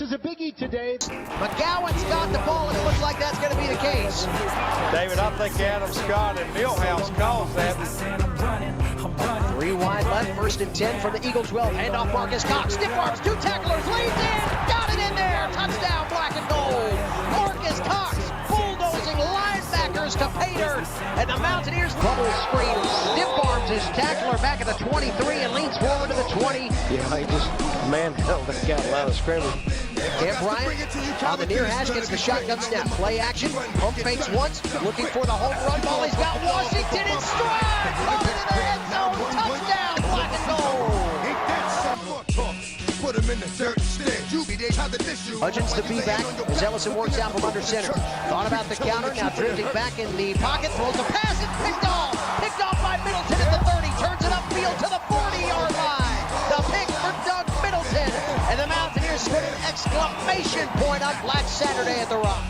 This is a biggie today. McGowan's got the ball, and it looks like that's going to be the case. David, I think Adam Scott and Millhouse calls that. 3 wide left, 1st and 10 from the Eagles 12. Handoff Marcus Cox. Stiff arms, 2 tacklers, leads in. Got it in there. Touchdown, black and gold. Marcus Cox bulldozing linebackers to pay dirt. And the Mountaineers bubble screen. Stiff arms his tackler back at the 23 and leans forward to the 20. Yeah, he just manhandled the cat out of scrimmage. Cam Bryant on the near hash gets the shotgun snap. Play action. Pump fakes once. Looking for the home run ball. He's got Washington in stride. Over to the end zone. Touchdown, black and gold. Hudgens the B-back as Ellison works out from under center. Thought about the counter. Now drifting back in the pocket. Throws a pass and picked off. Picked off by Middleton at the 30. Turns it upfield to the 40-yard line. The pick for Doug Middleton. And the Mountaineers put an exclamation point on Black Saturday at the Rock.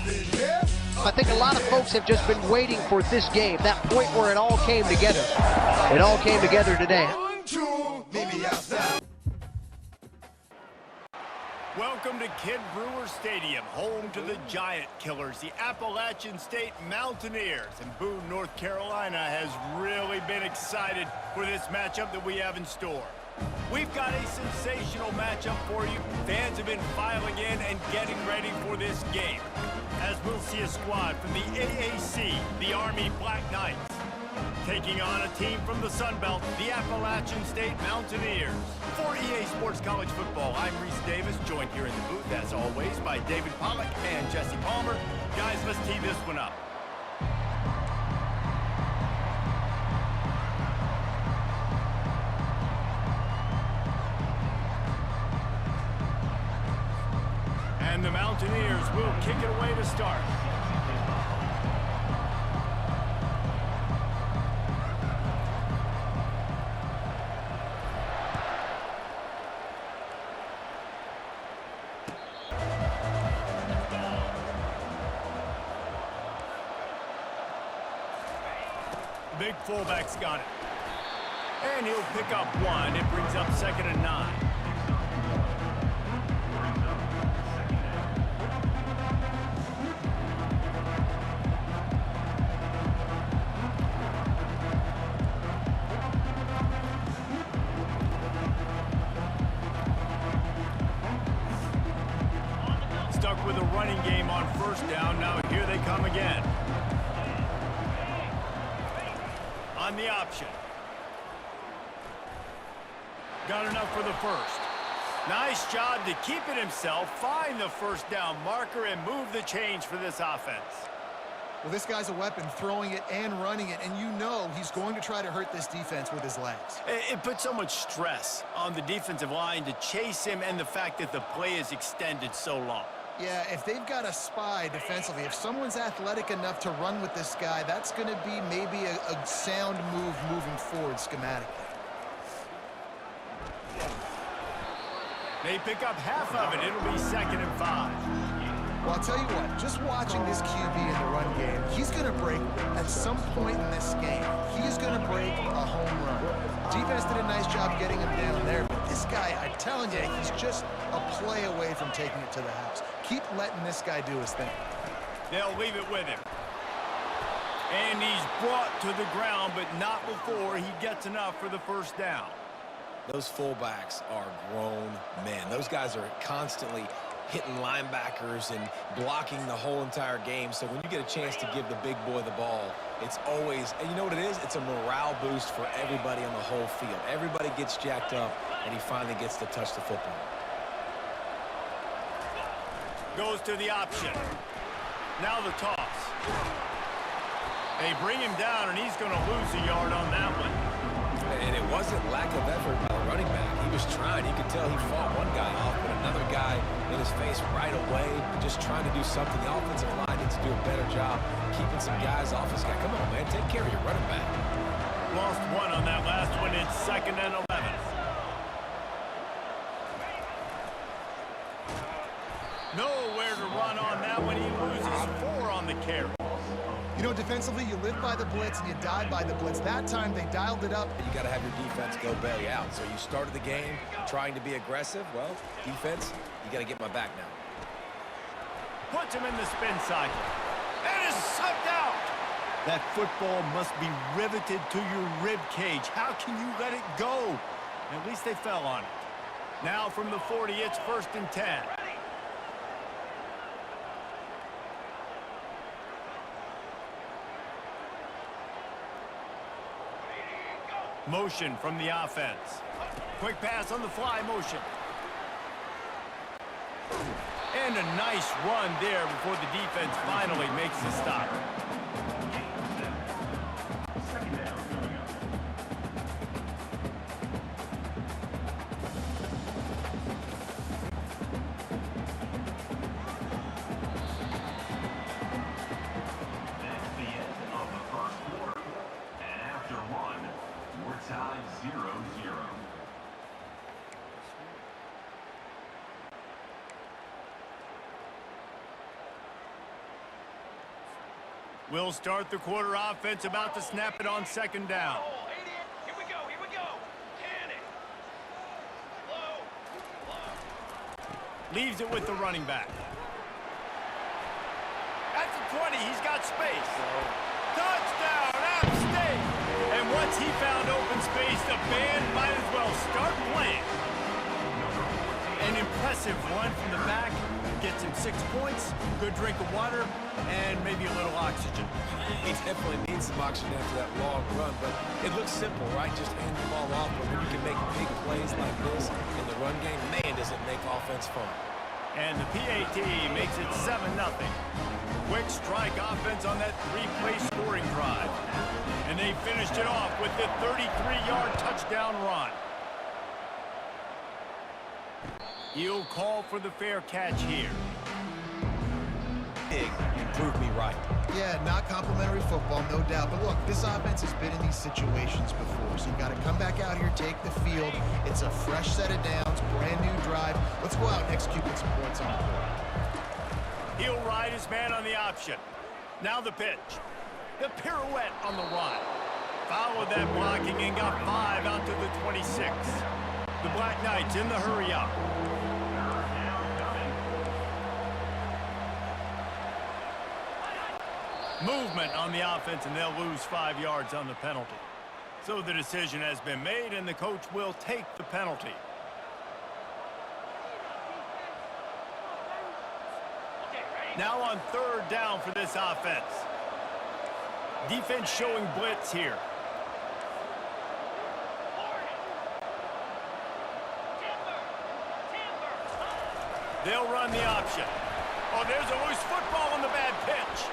I think a lot of folks have just been waiting for this game, that point where it all came together. It all came together today. Welcome to Kid Brewer Stadium, home to the Giant Killers, the Appalachian State Mountaineers. And Boone, North Carolina has really been excited for this matchup that we have in store. We've got a sensational matchup for you. Fans have been filing in and getting ready for this game, as we'll see a squad from the AAC, the Army Black Knights, taking on a team from the Sun Belt, the Appalachian State Mountaineers. For EA Sports College Football, I'm Reese Davis, joined here in the booth, as always, by David Pollack and Jesse Palmer. Guys, let's tee this one up. And the Mountaineers will kick it away to start. Big fullback's got it. And he'll pick up 1. It brings up 2nd and 9. Stuck with a running game on 1st down. Now here they come again. On the option. Got enough for the 1st. Nice job to keep it himself, find the 1st down marker, and move the change for this offense. Well, this guy's a weapon, throwing it and running it, and you know he's going to try to hurt this defense with his legs. It puts so much stress on the defensive line to chase him, and the fact that the play is extended so long. Yeah, if they've got a spy defensively, if someone's athletic enough to run with this guy, that's going to be maybe a sound move moving forward schematically. They pick up half of it. It'll be 2nd and 5. Well, I'll tell you what, just watching this QB in the run game, he's going to break at some point in this game. He's going to break a home run. Defense did a nice job getting him down there, but this guy, I'm telling you, he's just a play away from taking it to the house. Keep letting this guy do his thing. They'll leave it with him. And he's brought to the ground, but not before he gets enough for the 1st down. Those fullbacks are grown men. Those guys are constantly hitting linebackers and blocking the whole entire game. So when you get a chance to give the big boy the ball, it's always, and you know what it is? It's a morale boost for everybody on the whole field. Everybody gets jacked up, and he finally gets to touch the football. Goes to the option. Now the toss. They bring him down, and he's going to lose a yard on that one. And it wasn't lack of effort by the running back. He was trying. You could tell he fought one guy off, but another guy in his face right away, just trying to do something. The offensive line needs to do a better job keeping some guys off his guy. Come on, man. Take care of your running back. Lost 1 on that last one. It's 2nd and 11. Nowhere to run on that one. He loses 4 on the carry. You know, defensively, you live by the blitz and you die by the blitz. That time, they dialed it up. You got to have your defense go bail you out. So you started the game trying to be aggressive. Well, defense, you got to get my back now. Puts him in the spin cycle. And is sucked out. That football must be riveted to your rib cage. How can you let it go? At least they fell on it. Now from the 40, it's 1st and 10. Motion from the offense. Quick pass on the fly motion. And a nice run there before the defense finally makes the stop. We'll start the quarter offense, about to snap it on 2nd down. Here we go, here we go. Panic. Low. Leaves it with the running back. At the 20, he's got space. Touchdown, AppState! And once he found open space, the band might as well start playing. An impressive run from the back. Gets him 6 points, good drink of water, and maybe a little oxygen. He definitely needs some oxygen after that long run, but it looks simple, right? Just hand the ball off, but when you can make big plays like this in the run game, man, does it make offense fun. And the PAT makes it 7-0. Quick strike offense on that 3-play scoring drive. And they finished it off with the 33-yard touchdown run. He'll call for the fair catch here. Big, you proved me right. Yeah, not complimentary football, no doubt. But look, this offense has been in these situations before, so you got to come back out here, take the field. It's a fresh set of downs, brand new drive. Let's go out and execute with some points on the board. He'll ride his man on the option. Now the pitch. The pirouette on the run. Followed that blocking and got 5 out to the 26. The Black Knights in the hurry up. Movement on the offense, and they'll lose 5 yards on the penalty. So the decision has been made, and the coach will take the penalty. Now on 3rd down for this offense. Defense showing blitz here. They'll run the option. Oh, there's a loose football on the bad pitch.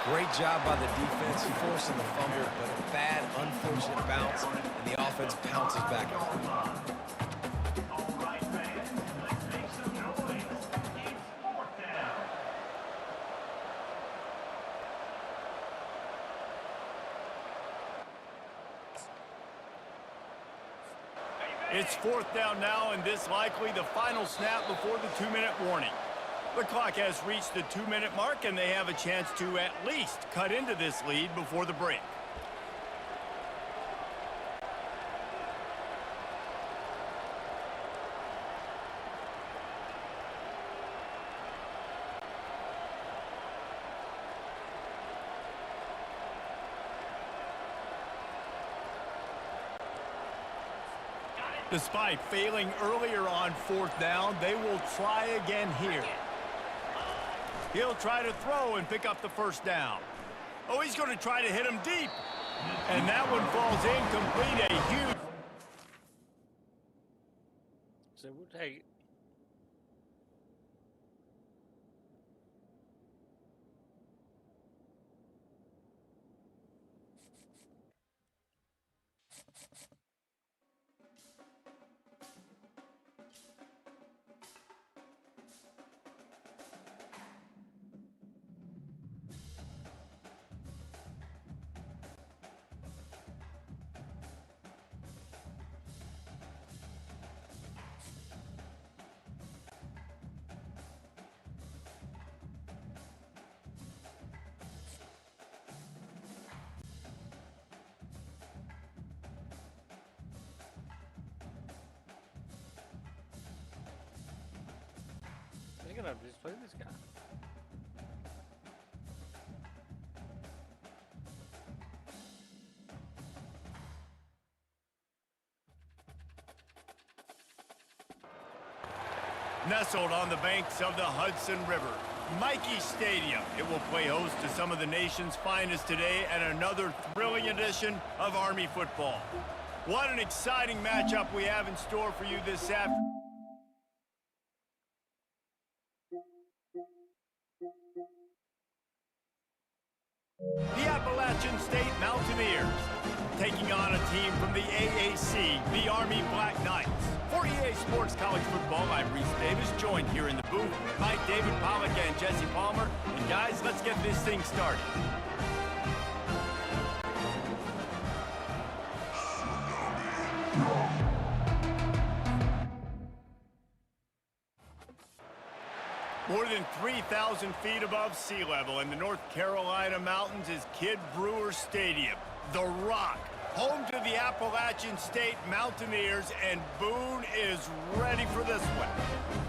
Great job by the defense forcing the fumble, but a bad, unfortunate bounce, and the offense pounces back on it. It's 4th down now, and this likely the final snap before the 2-minute warning. The clock has reached the 2-minute mark, and they have a chance to at least cut into this lead before the break. Despite failing earlier on 4th down, they will try again here. He'll try to throw and pick up the 1st down. Oh, he's going to try to hit him deep. And that one falls incomplete. A huge... So we'll take it. him. Just play this guy. Nestled on the banks of the Hudson River, Michie Stadium. It will play host to some of the nation's finest today and another thrilling edition of Army football. What an exciting matchup we have in store for you this afternoon. The Appalachian State Mountaineers taking on a team from the AAC, the Army Black Knights. For EA Sports College Football, I'm Reese Davis, joined here in the booth by David Pollack and Jesse Palmer. And guys, let's get this thing started. More than 3,000 feet above sea level in the North Carolina mountains is Kidd Brewer Stadium, the Rock, home to the Appalachian State Mountaineers, and Boone is ready for this one.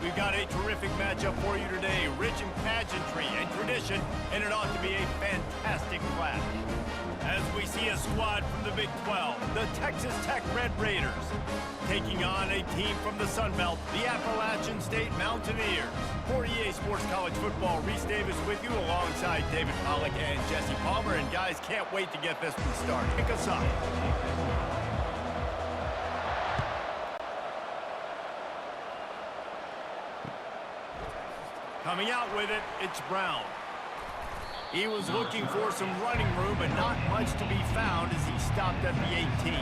We've got a terrific matchup for you today, rich in pageantry and tradition, and it ought to be a fantastic clash. As we see a squad from the Big 12, the Texas Tech Red Raiders, taking on a team from the Sun Belt, the Appalachian State Mountaineers. For EA Sports College Football, Reese Davis with you alongside David Pollack and Jesse Palmer. And guys, can't wait to get this one started. Pick us up. Coming out with it, it's Brown. He was looking for some running room, but not much to be found as he stopped at the 18.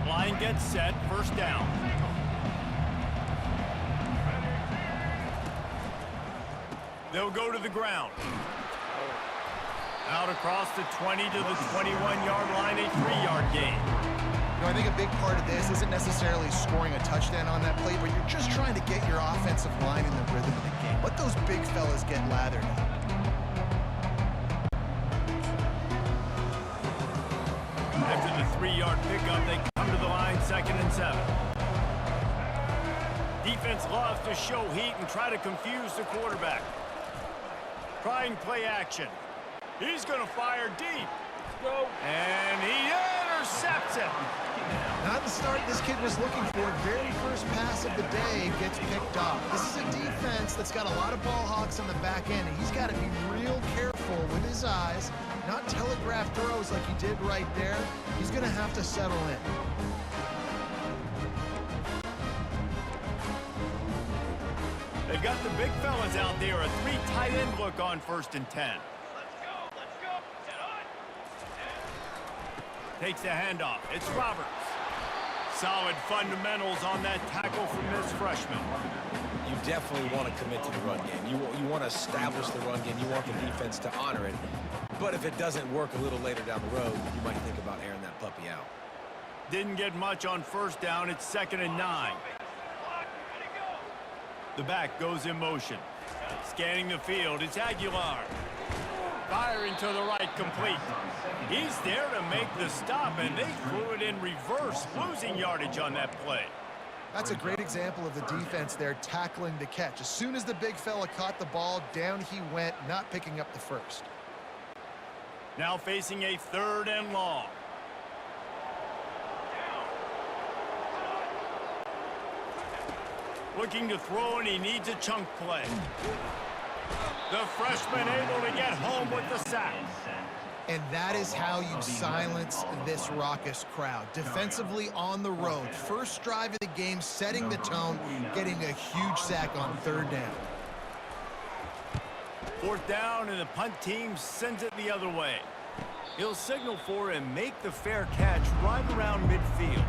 Line gets set, first down. They'll go to the ground. Out across the 20 to the 21-yard line, a 3-yard gain. You know, I think a big part of this isn't necessarily scoring a touchdown on that play, but you're just trying to get your offensive line in the rhythm of the game. Let those big fellas get lathered up. After the 3-yard pickup, they come to the line, 2nd and 7. Defense loves to show heat and try to confuse the quarterback. Trying play action. He's going to fire deep. Go. And he intercepts it. Not the start this kid was looking for. Very first pass of the day gets picked off. This is a defense that's got a lot of ball hawks on the back end, and he's got to be real careful with his eyes, not telegraph throws like he did right there. He's going to have to settle in. They've got the big fellas out there, a 3 tight end look on 1st and 10. Let's go. Set on. Takes the handoff. It's Roberts. Solid fundamentals on that tackle from this freshman. You definitely want to commit to the run game. You want to establish the run game. You want the defense to honor it. But if it doesn't work a little later down the road, you might think about airing that puppy out. Didn't get much on 1st down. It's 2nd and 9. The back goes in motion. Scanning the field, it's Aguilar. Firing to the right, complete. He's there to make the stop, and they threw it in reverse, losing yardage on that play. That's a great example of the defense there tackling the catch. As soon as the big fella caught the ball, down he went, not picking up the first. Now facing a 3rd and long. Looking to throw, and he needs a chunk play. The freshman able to get home with the sack. And that is how you silence this raucous crowd. Defensively on the road. First drive of the game, setting the tone, getting a huge sack on 3rd down. 4th down, and the punt team sends it the other way. He'll signal for and make the fair catch right around midfield.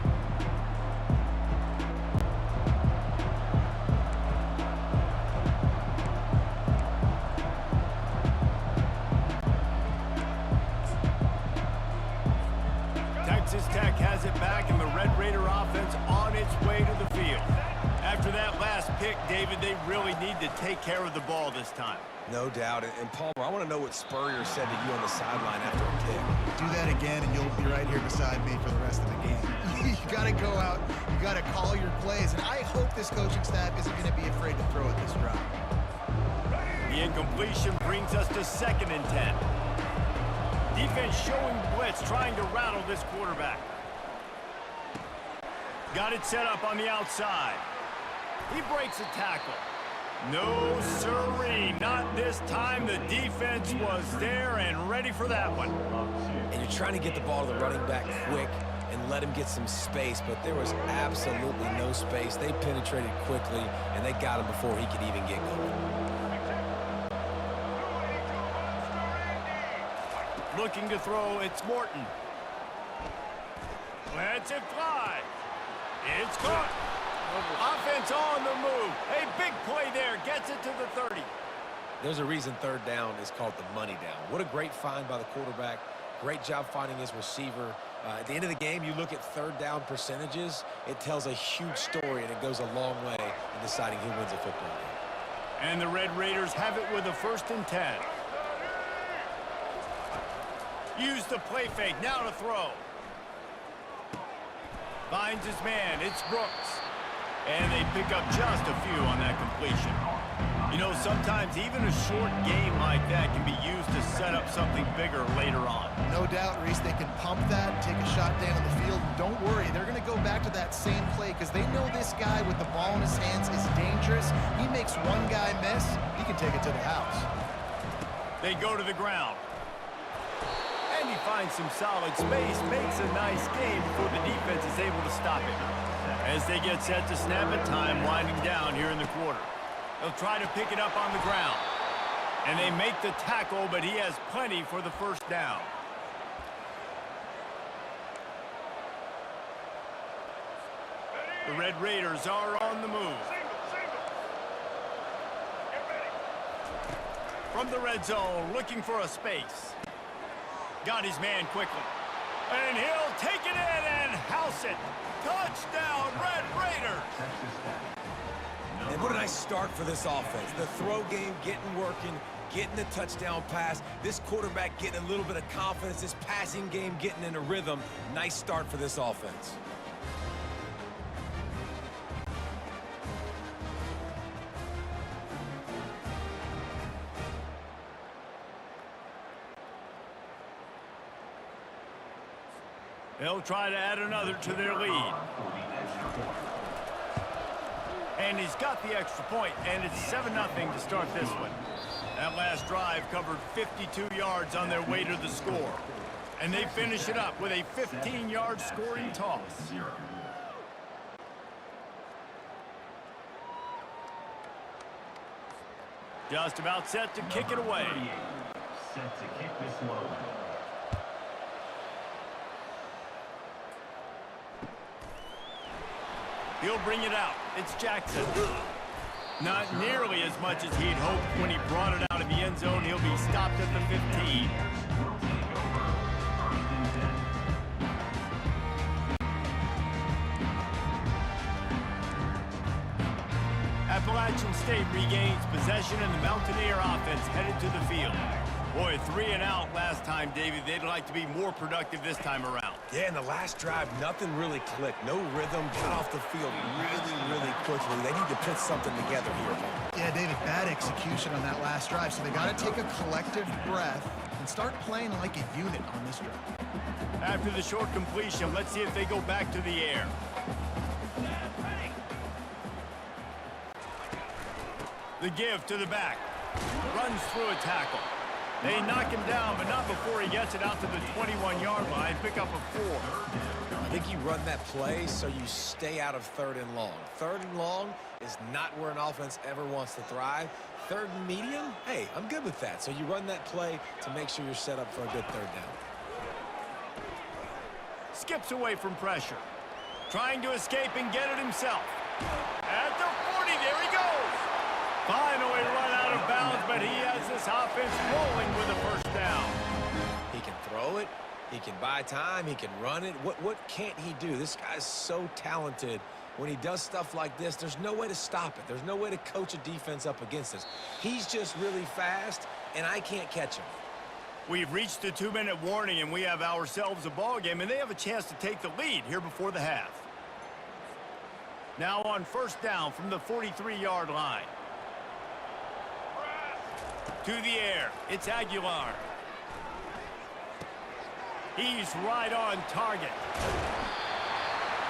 Texas Tech has it back, and the Red Raider offense on its way to the field. After that last pick, David, they really need to take care of the ball this time. No doubt. And Palmer, I want to know what Spurrier said to you on the sideline after a pick. Do that again, and you'll be right here beside me for the rest of the game. You got to go out. You got to call your plays, and I hope this coaching staff isn't going to be afraid to throw at this drive. The incompletion brings us to 2nd and 10. Defense showing blitz, trying to rattle this quarterback. Got it set up on the outside. He breaks a tackle. No, sirree, not this time. The defense was there and ready for that one. And you're trying to get the ball to the running back quick and let him get some space, but there was absolutely no space. They penetrated quickly, and they got him before he could even get going. Looking to throw, it's Morton. Lets it fly. It's caught. Offense on the move. A big play there. Gets it to the 30. There's a reason 3rd down is called the money down. What a great find by the quarterback. Great job finding his receiver. At the end of the game, you look at 3rd down percentages. It tells a huge story, and it goes a long way in deciding who wins a football game. And the Red Raiders have it with a 1st and 10. Use the play fake. Now to throw. Finds his man. It's Brooks. And they pick up just a few on that completion. You know, sometimes even a short game like that can be used to set up something bigger later on. No doubt, Reese, they can pump that and take a shot down the field. Don't worry, they're going to go back to that same play because they know this guy with the ball in his hands is dangerous. He makes one guy miss, he can take it to the house. They go to the ground. And he finds some solid space, makes a nice game before the defense is able to stop it. As they get set to snap it, time winding down here in the quarter. They'll try to pick it up on the ground. And they make the tackle, but he has plenty for the 1st down. The Red Raiders are on the move. From the red zone, looking for a space. Got his man quickly. And he'll take it in and house it. Touchdown, Red Raiders! And what a nice start for this offense. The throw game getting working, getting the touchdown pass. This quarterback getting a little bit of confidence. This passing game getting in a rhythm. Nice start for this offense. They'll try to add another to their lead. And he's got the extra point, and it's 7-0 to start this one. That last drive covered 52 yards on their way to the score. And they finish it up with a 15-yard scoring toss. Just about set to kick it away. Set to kick this one. He'll bring it out. It's Jackson. Not nearly as much as he'd hoped when he brought it out of the end zone. He'll be stopped at the 15. Appalachian State regains possession, and the Mountaineer offense headed to the field. Boy, 3 and out last time, David. They'd like to be more productive this time around. Yeah, in the last drive, nothing really clicked. No rhythm, got off the field really quickly. They need to put something together here. Yeah, David, bad execution on that last drive, so they got to take a collective breath and start playing like a unit on this drive. After the short completion, let's see if they go back to the air. The give to the back. Runs through a tackle. They knock him down, but not before he gets it out to the 21-yard line. Pick up a 4. I think you run that play so you stay out of 3rd and long. 3rd and long is not where an offense ever wants to thrive. 3rd and medium, hey, I'm good with that. So you run that play to make sure you're set up for a good 3rd down. Skips away from pressure. Trying to escape and get it himself. At the 40, there he goes. Finally run out of bounds, but he has this offense rolling with a 1st down. He can throw it, He can buy time. He can run it. What can't he do? This guy's so talented. When he does stuff like this, there's no way to stop it. There's no way to coach a defense up against us. He's just really fast, and I can't catch him. We've reached the 2-minute warning, and we have ourselves a ball game, and they have a chance to take the lead here before the half. Now on first down from the 43-yard line. To the air, it's Aguilar. He's right on target.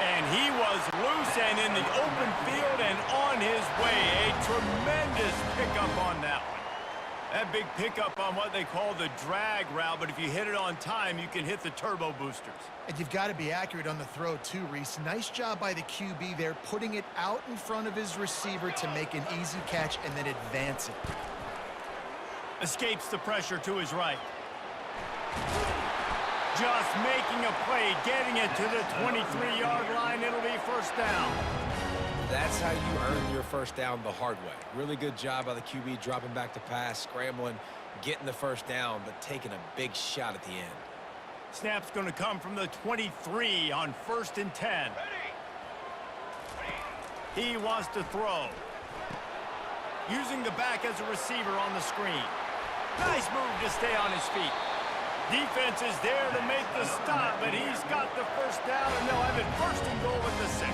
And he was loose and in the open field and on his way. A tremendous pickup on that one. That big pickup on what they call the drag route, but if you hit it on time, you can hit the turbo boosters. And you've got to be accurate on the throw too, Reese. Nice job by the QB there, putting it out in front of his receiver to make an easy catch and then advance it. Escapes the pressure to his right. Just making a play, getting it to the 23-yard line. It'll be first down. That's how you earn your first down the hard way. Really good job by the QB dropping back to pass, scrambling, getting the first down, but taking a big shot at the end. Snap's going to come from the 23 on 1st and 10. He wants to throw. Using the back as a receiver on the screen. Nice move to stay on his feet. Defense is there to make the stop, but he's got the first down, and they'll have it 1st and goal at the 6.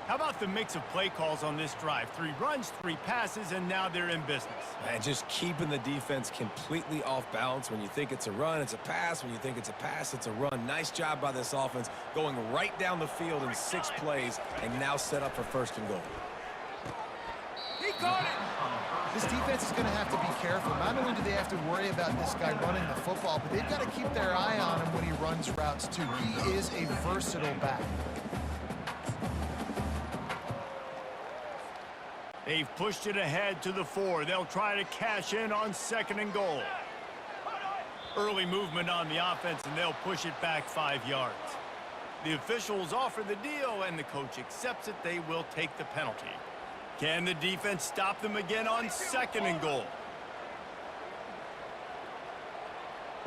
How about the mix of play calls on this drive? 3 runs, 3 passes, and now they're in business. And just keeping the defense completely off balance. When you think it's a run, it's a pass. When you think it's a pass, it's a run. Nice job by this offense, going right down the field in 6 plays, and now set up for 1st and goal. He caught it! This defense is going to have to be careful. Not only do they have to worry about this guy running the football, but they've got to keep their eye on him when he runs routes too. He is a versatile back. They've pushed it ahead to the 4. They'll try to cash in on 2nd and goal. Early movement on the offense, and they'll push it back 5 yards. The officials offer the deal, and the coach accepts it. They will take the penalty. Can the defense stop them again on 2nd and goal?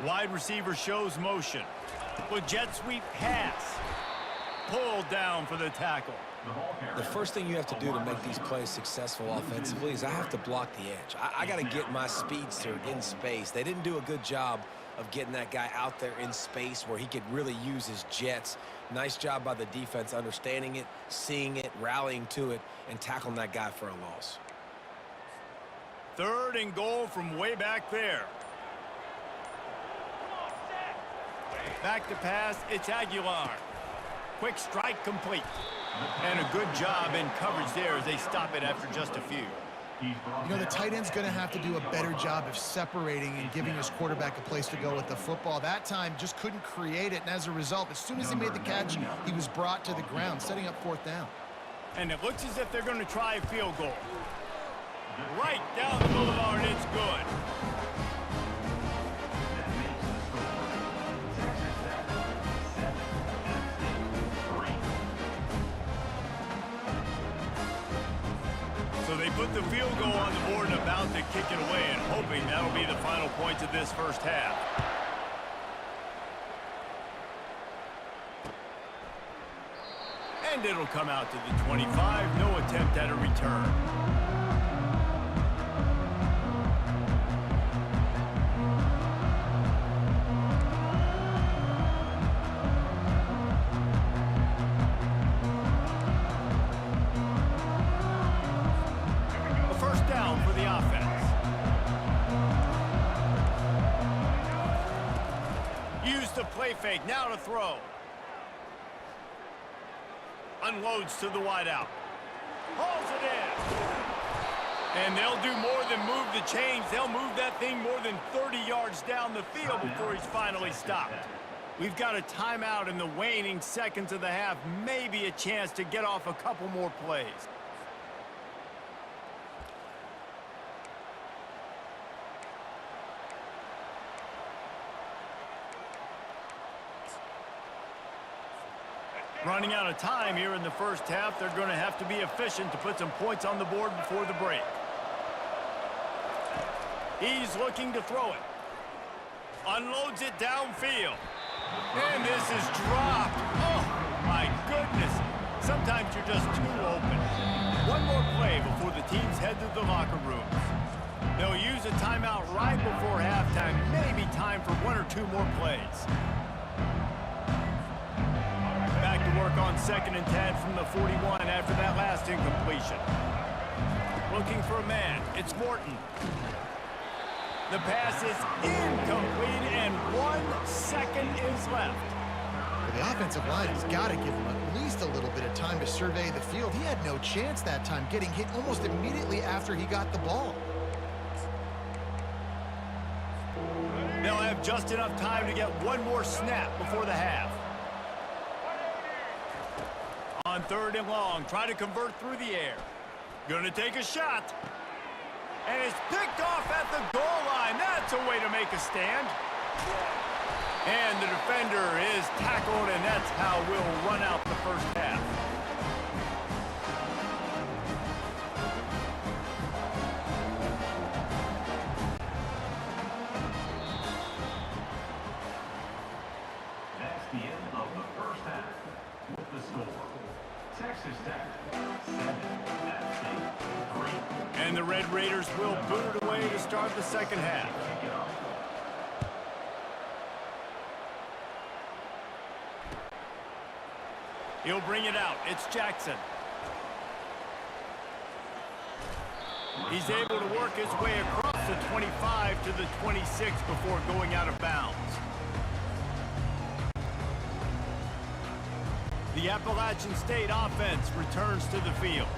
Wide receiver shows motion. With jet sweep pass. Pulled down for the tackle. The first thing you have to do to make these plays successful offensively is I have to block the edge. I got to get my speedster in space. They didn't do a good job of getting that guy out there in space where he could really use his jets. Nice job by the defense understanding it, seeing it, rallying to it, and tackling that guy for a loss. 3rd and goal from way back there. Back to pass, it's Aguilar. Quick strike complete. And a good job in coverage there as they stop it after just a few. You know, the tight end's going to have to do a better job of separating and giving his quarterback a place to go with the football. That time just couldn't create it, and as a result, as soon as he made the catch, he was brought to the ground, setting up 4th down. And it looks as if they're going to try a field goal. Right down the boulevard, it's good. So they put the field goal on the board and about to kick it away, and hoping that'll be the final points of this first half. And it'll come out to the 25. No attempt at a return. Play fake, now to throw. Unloads to the wideout. Hauls it in. And they'll do more than move the chains. They'll move that thing more than 30 yards down the field before he's finally stopped. We've got a timeout in the waning seconds of the half. Maybe a chance to get off a couple more plays. Running out of time here in the first half. They're going to have to be efficient to put some points on the board before the break. He's looking to throw it. Unloads it downfield. And this is dropped. Oh, my goodness. Sometimes you're just too open. One more play before the teams head to the locker rooms. They'll use a timeout right before halftime. Maybe time for 1 or 2 more plays. Back to work on 2nd and 10 from the 41 after that last incompletion. Looking for a man. It's Morton. The pass is incomplete, and 1 second is left. Well, the offensive line has got to give him at least a little bit of time to survey the field. He had no chance that time, getting hit almost immediately after he got the ball. They'll have just enough time to get 1 more snap before the half. On 3rd and long, try to convert through the air. Gonna take a shot. And it's picked off at the goal line. That's a way to make a stand. And the defender is tackled, and that's how we'll run out the first half. That's the end of the first half. With the score, Texas Tech 7, AppState 3. And the Red Raiders will boot it away to start the second half. He'll bring it out. It's Jackson. He's able to work his way across the 25 to the 26 before going out of bounds. The Appalachian State offense returns to the field.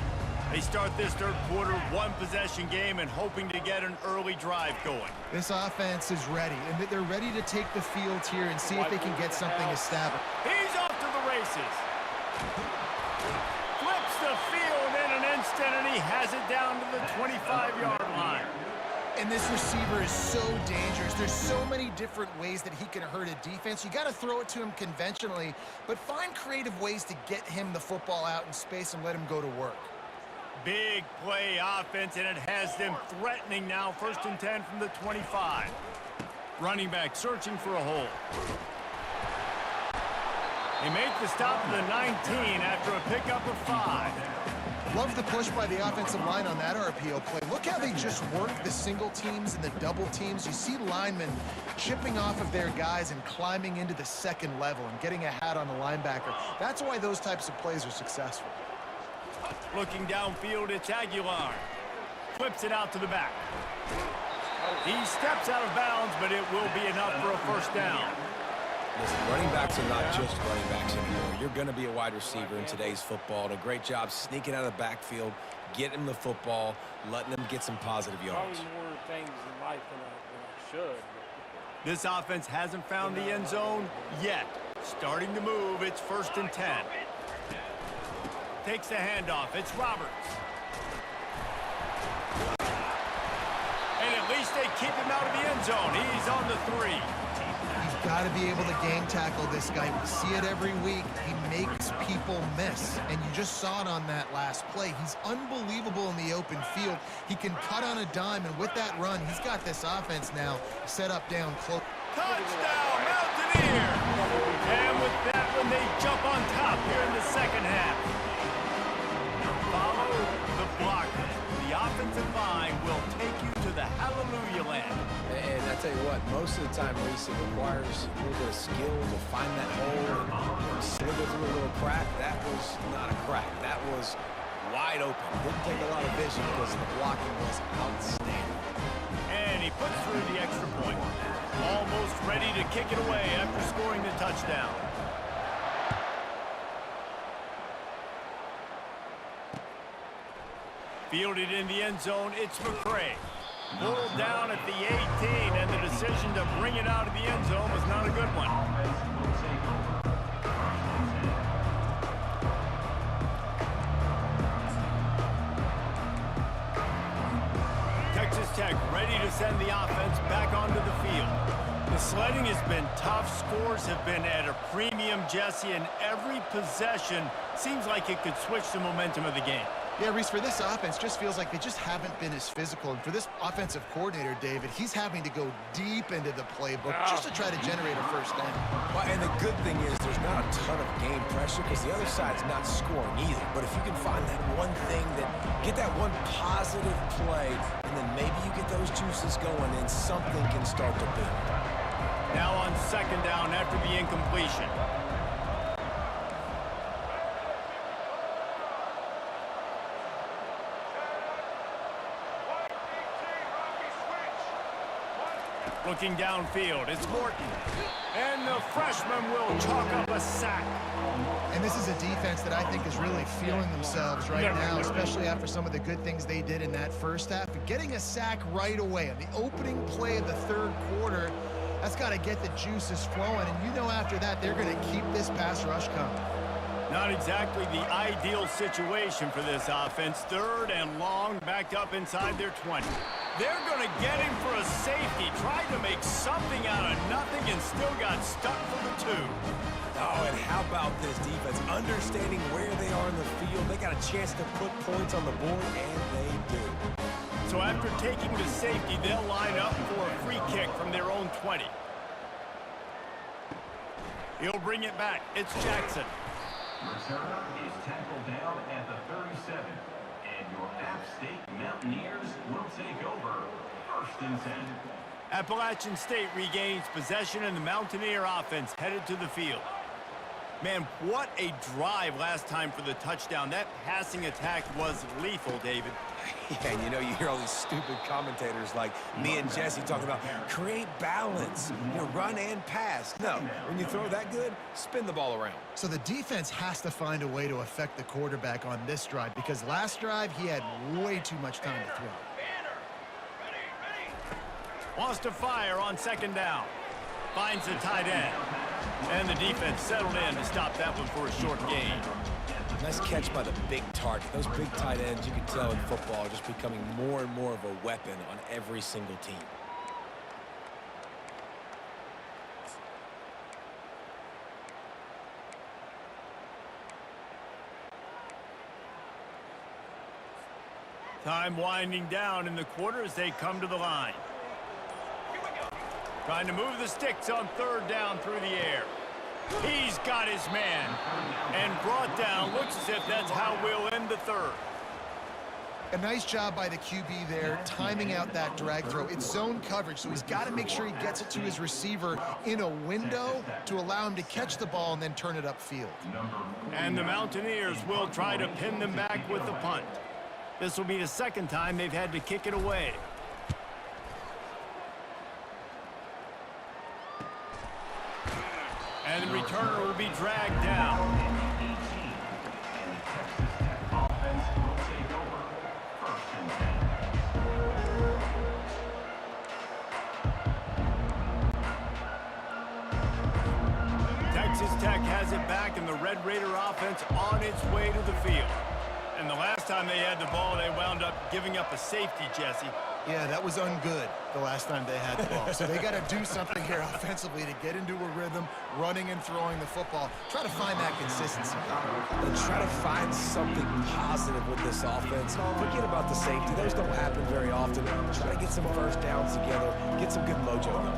They start this 3rd quarter 1-possession game and hoping to get an early drive going. This offense is ready, and they're ready to take the field here and see if they can get something established. He's off to the races. Flips the field in an instant, and he has it down to the 25-yard line. And this receiver is so dangerous. There's so many different ways that he can hurt a defense. You got to throw it to him conventionally, but find creative ways to get him the football out in space and let him go to work. Big play offense, and it has them threatening now. 1st and 10 from the 25. Running back searching for a hole. They make the stop of the 19 after a pickup of 5. Love the push by the offensive line on that RPO play. Look how they just work the single teams and the double teams. You see linemen chipping off of their guys and climbing into the 2nd level and getting a hat on the linebacker. That's why those types of plays are successful. Looking downfield, it's Aguilar. Flips it out to the back. He steps out of bounds, but it will be enough for a 1st down. Listen, running backs are not just running backs anymore. You're going to be a wide receiver in today's football. And a great job sneaking out of the backfield, getting them the football, letting them get some positive yards. Probably more things in life than I should. This offense hasn't found the end zone yet. Starting to move, it's 1st and 10. Takes the handoff, it's Roberts. And at least they keep him out of the end zone. He's on the 3. You've got to be able to gang tackle this guy. We see it every week. He makes people miss, and you just saw it on that last play. He's unbelievable in the open field. He can cut on a dime, and with that run, he's got this offense now set up down close. Touchdown, Mountaineer! And with that one, they jump on top here in the 2nd half. Follow the blocker. The offensive line will take you to the hallelujah land. And I tell you what, most of the time, Reese, it requires a little bit of skill to find that hole and slither through a little crack. That was not a crack. That was wide open. Didn't take a lot of vision because the blocking was outstanding. And he puts through the extra point. Almost ready to kick it away after scoring the touchdown. Fielded in the end zone, it's McCray. Pulled down at the 18, and the decision to bring it out of the end zone was not a good one. Texas Tech ready to send the offense back onto the field. The sledding has been tough. Scores have been at a premium, Jesse, and every possession seems like it could switch the momentum of the game. Yeah, Reese, for this offense, just feels like they just haven't been as physical. And for this offensive coordinator, David, he's having to go deep into the playbook just to try to generate a first down. Well, and the good thing is there's not a ton of game pressure because the other side's not scoring either. But if you can find that one thing, get that one positive play, and then maybe you get those juices going and something can start to build. Now on second down after the incompletion. Looking downfield, it's Morton. And the freshman will chalk up a sack. And this is a defense that I think is really feeling themselves right now, especially after some of the good things they did in that first half. But getting a sack right away on the opening play of the third quarter, that's got to get the juices flowing. And you know after that, they're going to keep this pass rush coming. Not exactly the ideal situation for this offense. Third and long, backed up inside their 20. They're going to get him for a safety. Tried to make something out of nothing and still got stuck for the 2. Oh, and how about this defense? Understanding where they are in the field. They got a chance to put points on the board, and they do. So after taking the safety, they'll line up for a free kick from their own 20. He'll bring it back. It's Jackson. Returner is tackled down at the 37. And your AppState Mountaineers will take over 1st and 10. Appalachian State regains possession and the Mountaineer offense headed to the field. Man, what a drive last time for the touchdown. That passing attack was lethal, David. Yeah, and you know, you hear all these stupid commentators like me and Jesse talking about create balance, run and pass. No, when you throw that good, spin the ball around. So the defense has to find a way to affect the quarterback on this drive because last drive he had way too much time to throw. Wants to fire on second down. Finds the tight end. And the defense settled in to stop that one for a short gain. Nice catch by the big target. Those big tight ends, you can tell in football, are just becoming more and more of a weapon on every single team. Time winding down in the quarter as they come to the line. Trying to move the sticks on third down through the air. He's got his man. And brought down. Looks as if that's how we'll end the third. A nice job by the QB there, timing out that drag throw. It's zone coverage, so he's got to make sure he gets it to his receiver in a window to allow him to catch the ball and then turn it upfield. And the Mountaineers will try to pin them back with the punt. This will be the second time they've had to kick it away. And the returner will be dragged down. Texas Tech has it back, and the Red Raider offense on its way to the field. And the last time they had the ball, they wound up giving up a safety, Jesse. Yeah, that was ungood the last time they had the ball. So they got to do something here offensively to get into a rhythm, running and throwing the football. Try to find that consistency. And try to find something positive with this offense. Forget about the safety. Those don't happen very often. Try to get some first downs together. Get some good mojo going.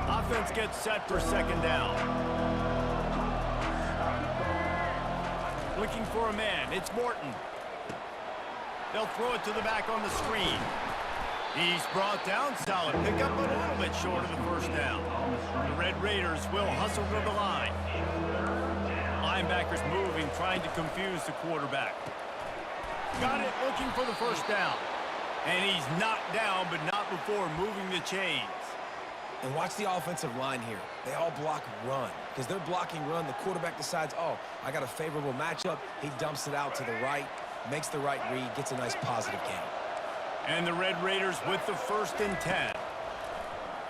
Offense gets set for second down. Looking for a man. It's Morton. They'll throw it to the back on the screen. He's brought down. Solid pickup, but a little bit short of the first down. The Red Raiders will hustle to the line. Linebackers moving, trying to confuse the quarterback. Got it, looking for the first down. And he's knocked down, but not before moving the chains. And watch the offensive line here. They all block run. Because they're blocking run, the quarterback decides, oh, I got a favorable matchup. He dumps it out to the right, makes the right read, gets a nice positive gain. And the Red Raiders with the 1st and 10.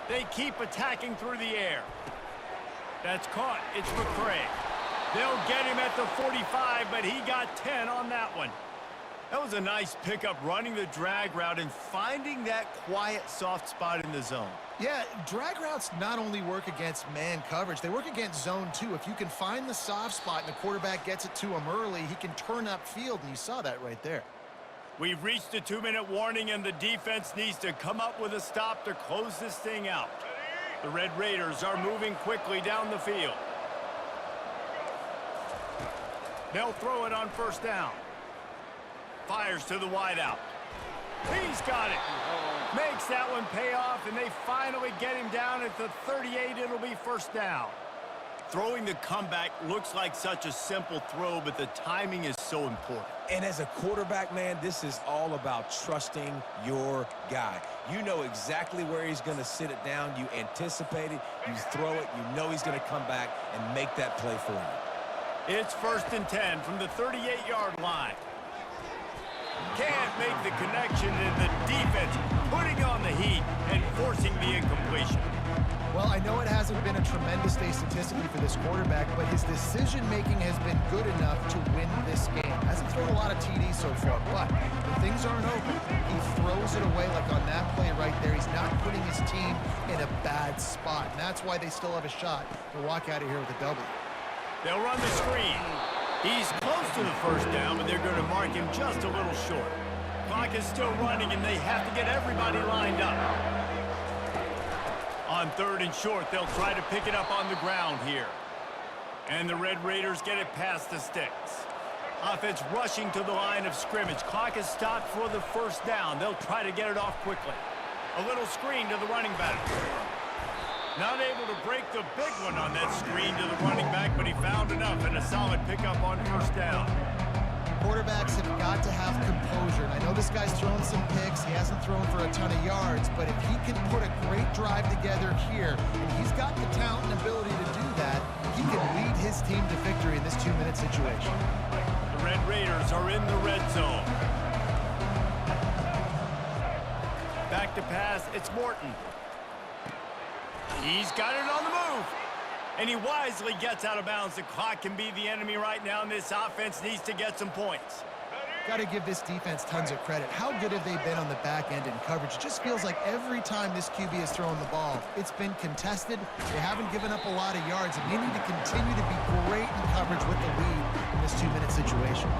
They keep attacking through the air. That's caught. It's McCray. They'll get him at the 45, but he got 10 on that one. That was a nice pickup, running the drag route and finding that quiet, soft spot in the zone. Yeah, drag routes not only work against man coverage, they work against zone too. If you can find the soft spot and the quarterback gets it to him early, he can turn upfield, and you saw that right there. We've reached a 2-minute warning, and the defense needs to come up with a stop to close this thing out. The Red Raiders are moving quickly down the field. They'll throw it on first down. Fires to the wideout. He's got it. Makes that one pay off, and they finally get him down at the 38. It'll be first down. Throwing the comeback looks like such a simple throw, but the timing is so important. And as a quarterback, man, this is all about trusting your guy. You know exactly where he's going to sit it down. You anticipate it. You throw it. You know he's going to come back and make that play for you. It's 1st and 10 from the 38-yard line. Can't make the connection, and the defense putting on the heat and forcing the incompletion. Well, I know it hasn't been a tremendous day statistically for this quarterback, but his decision-making has been good enough to win this game. Hasn't thrown a lot of TDs so far, but when things aren't open, he throws it away like on that play right there. He's not putting his team in a bad spot, and that's why they still have a shot to walk out of here with a W. They'll run the screen. He's close to the first down, but they're going to mark him just a little short. Clock is still running, and they have to get everybody lined up. On 3rd and short, they'll try to pick it up on the ground here. And the Red Raiders get it past the sticks. Offense rushing to the line of scrimmage. Clock is stopped for the first down. They'll try to get it off quickly. A little screen to the running back. Not able to break the big one on that screen to the running back, but he found enough and a solid pickup on first down. Quarterbacks have got to have composure. And I know this guy's thrown some picks. He hasn't thrown for a ton of yards, but if he can put a great drive together here, and he's got the talent and ability to do that, he can lead his team to victory in this 2-minute situation. The Red Raiders are in the red zone. Back to pass, it's Morton. He's got it on the move. And he wisely gets out of bounds. The clock can be the enemy right now, and this offense needs to get some points. Got to give this defense tons of credit. How good have they been on the back end in coverage? It just feels like every time this QB has thrown the ball, it's been contested. They haven't given up a lot of yards, and they need to continue to be great in coverage with the lead in this 2-minute situation.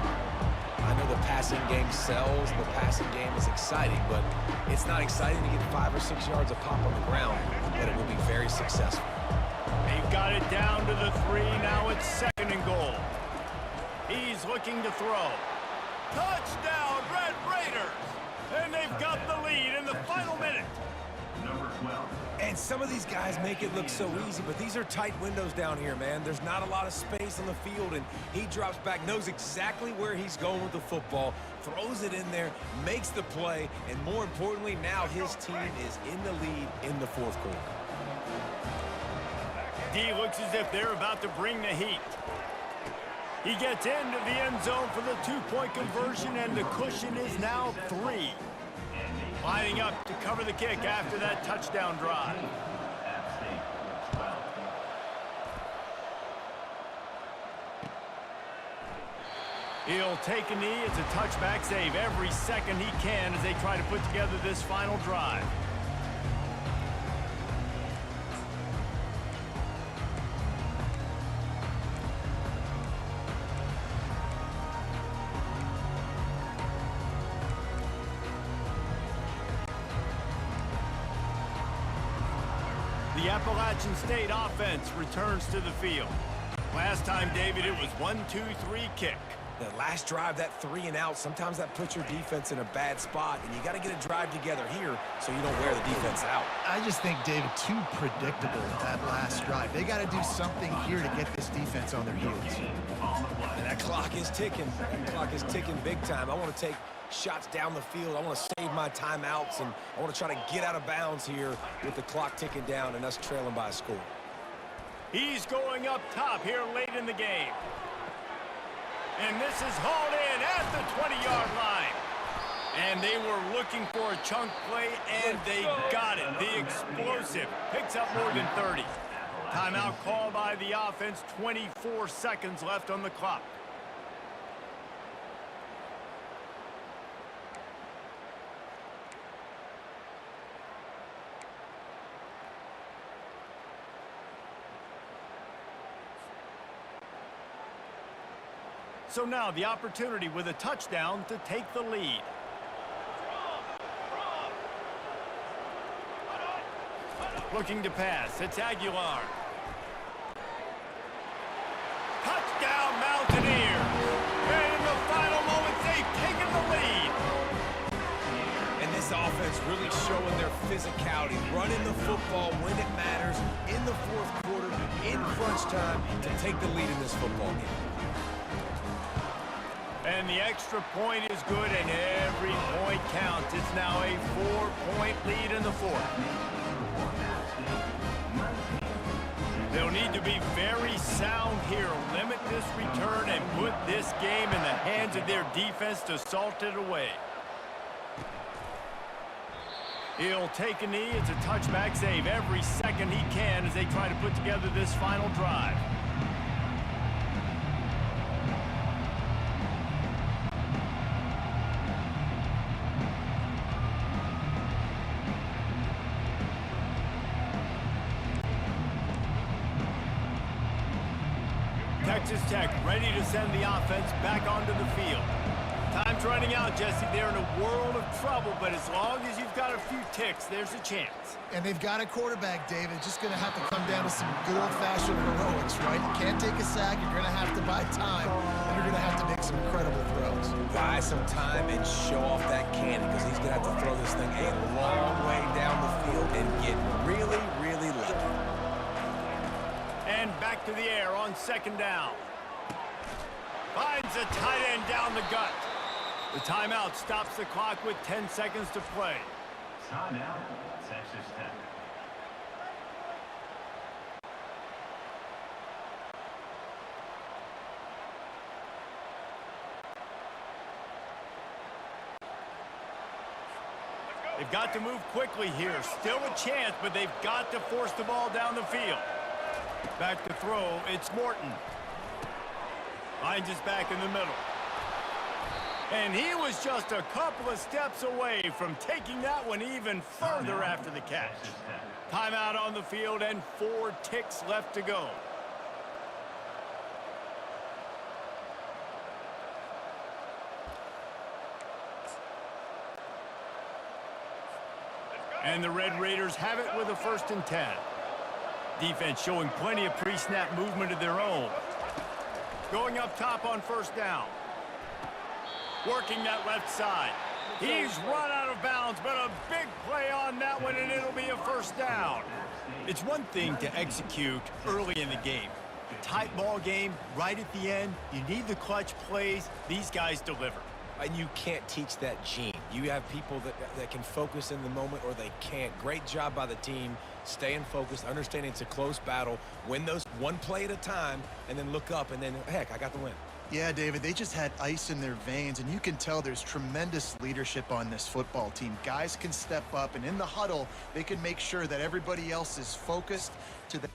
I know the passing game sells, the passing game is exciting, but it's not exciting to get 5 or 6 yards a pop on the ground, but it will be very successful. They've got it down to the 3. Now it's 2nd and goal. He's looking to throw. Touchdown, Red Raiders! And they've got the lead in the final minute. Number 12. And some of these guys make it look so easy, but these are tight windows down here, man. There's not a lot of space on the field, and he drops back, knows exactly where he's going with the football, throws it in there, makes the play, and more importantly, now his team is in the lead in the 4th quarter. D looks as if they're about to bring the heat. He gets into the end zone for the 2-point conversion, and the cushion is now 3. Lining up to cover the kick after that touchdown drive. AppState 12. He'll take a knee. It's a touchback save every second he can as they try to put together this final drive. The Appalachian State offense returns to the field. Last time, David, it was 1-2-3 kick. The last drive, that 3 and out, sometimes that puts your defense in a bad spot, and you got to get a drive together here so you don't wear the defense out. I just think, David, too predictable that last drive. They got to do something here to get this defense on their heels. And that clock is ticking. That clock is ticking big time. I want to take shots down the field. I want to save my timeouts, and I want to try to get out of bounds here with the clock ticking down and us trailing by a score. He's going up top here late in the game. And this is hauled in at the 20-yard line. And they were looking for a chunk play, and they got it. The explosive picks up more than 30. Timeout called by the offense. 24 seconds left on the clock. So now the opportunity with a touchdown to take the lead. Looking to pass. It's Aguilar. Touchdown, Mountaineers! And in the final moments, they've taken the lead. And this offense really showing their physicality, running the football when it matters, in the fourth quarter, in crunch time, to take the lead in this football game. And the extra point is good, and every point counts. It's now a 4-point lead in the fourth. They'll need to be very sound here, limit this return, and put this game in the hands of their defense to salt it away. He'll take a knee. It's a touchback save every second he can as they try to put together this final drive. Texas Tech ready to send the offense back onto the field. Time's running out, Jesse. They're in a world of trouble, but as long as you've got a few ticks, there's a chance. And they've got a quarterback, David. Just going to have to come down to some good old-fashioned heroics, right? You can't take a sack. You're going to have to buy time, and you're going to have to make some incredible throws. Buy some time and show off that cannon, because he's going to have to throw this thing a long way down the field and get really, really lucky. And back to the air on second down. Finds a tight end down the gut. The timeout stops the clock with 10 seconds to play. Timeout, Texas Tech. They've got to move quickly here. Still a chance, but they've got to force the ball down the field. Back to throw, it's Morton. Finds his back in the middle. And he was just a couple of steps away from taking that one even further after the catch. Timeout on the field and 4 ticks left to go. And the Red Raiders have it with a 1st and 10. Defense showing plenty of pre-snap movement of their own. Going up top on 1st down. Working that left side. He's run out of bounds, but a big play on that one, and it'll be a 1st down. It's one thing to execute early in the game. Tight ball game, right at the end. You need the clutch plays. These guys deliver. And you can't teach that gene. You have people that can focus in the moment or they can't. Great job by the team, staying focused, understanding it's a close battle, win those one play at a time, and then look up, and then, heck, I got the win. Yeah, David, they just had ice in their veins, and you can tell there's tremendous leadership on this football team. Guys can step up, and in the huddle, they can make sure that everybody else is focused to the